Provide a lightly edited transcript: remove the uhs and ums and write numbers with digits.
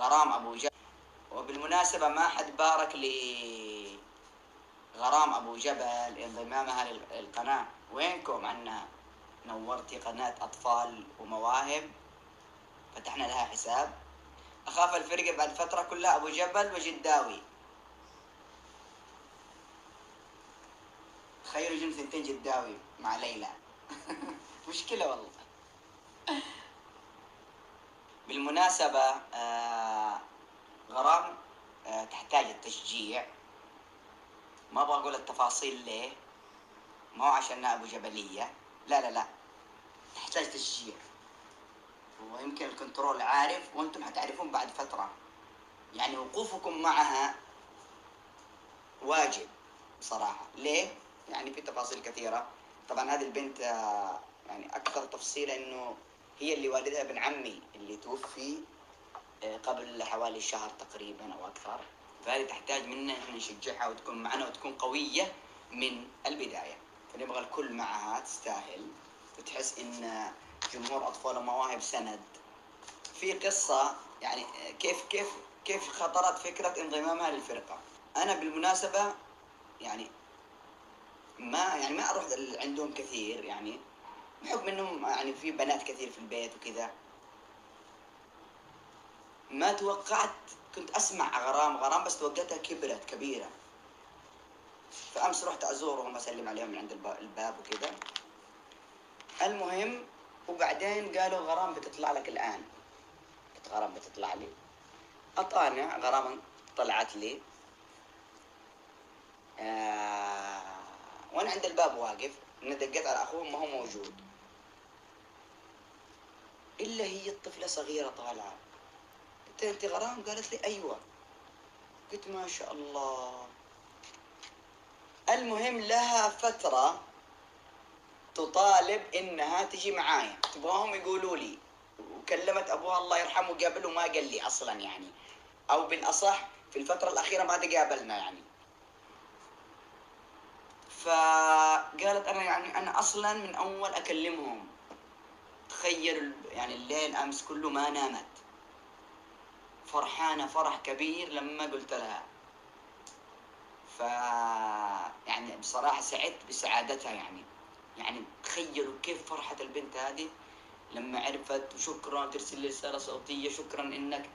غرام أبو جبل. وبالمناسبة ما حد بارك لي غرام أبو جبل انضمامها للقناة. وينكم عنها؟ نورتي قناة أطفال ومواهب، فتحنا لها حساب. أخاف الفرقة بعد فترة كلها أبو جبل وجداوي. تخيلوا جم ثنتين جداوي مع ليلى. مشكلة والله. بالمناسبة غرام تحتاج التشجيع. ما أبغى أقول التفاصيل ليه، ما هو عشانها أبو جبلية، لا لا لا، تحتاج تشجيع. ويمكن الكنترول عارف وأنتم حتعرفون بعد فترة. يعني وقوفكم معها واجب بصراحة. ليه؟ يعني في تفاصيل كثيرة. طبعا هذه البنت يعني أكثر تفصيلا إنه هي اللي والدها ابن عمي اللي توفي قبل حوالي شهر تقريبا أو أكثر. فهذه تحتاج منا إحنا نشجعها وتكون معنا وتكون قوية من البداية. فنبغى الكل معها تستاهل وتحس إن جمهور أطفال ومواهب سند. في قصة يعني كيف خطرت فكرة انضمامها للفرقة. أنا بالمناسبة يعني ما أروح عندهم كثير، يعني بحكم إنهم يعني في بنات كثير في البيت وكذا. ما توقعت، كنت أسمع غرام بس توقعتها كبرت كبيرة. فأمس رحت أزورهم أسلم عليهم من عند الباب وكذا. المهم وبعدين قالوا غرام بتطلع لك الآن. قلت غرام بتطلع لي؟ أطالع غرام طلعت لي. وأنا عند الباب واقف، إن دقيت على أخوهم ما هو موجود، إلا هي الطفلة صغيرة طالعة. قلت أنت غرام؟ قالت لي أيوة. قلت ما شاء الله. المهم لها فترة تطالب إنها تجي معايا، تبغاهم يقولوا لي. وكلمت أبوها الله يرحمه قابله ما قال لي أصلا يعني، أو بالأصح في الفترة الأخيرة ما تقابلنا يعني. فقالت أنا أصلا من أول أكلمهم. تخيل يعني الليل أمس كله ما نامت، فرحانة فرح كبير لما قلت لها. يعني بصراحة سعدت بسعادتها يعني تخيلوا كيف فرحة البنت هذه لما عرفت. وشكرا، ترسل لي رسالة صوتية شكرا إنك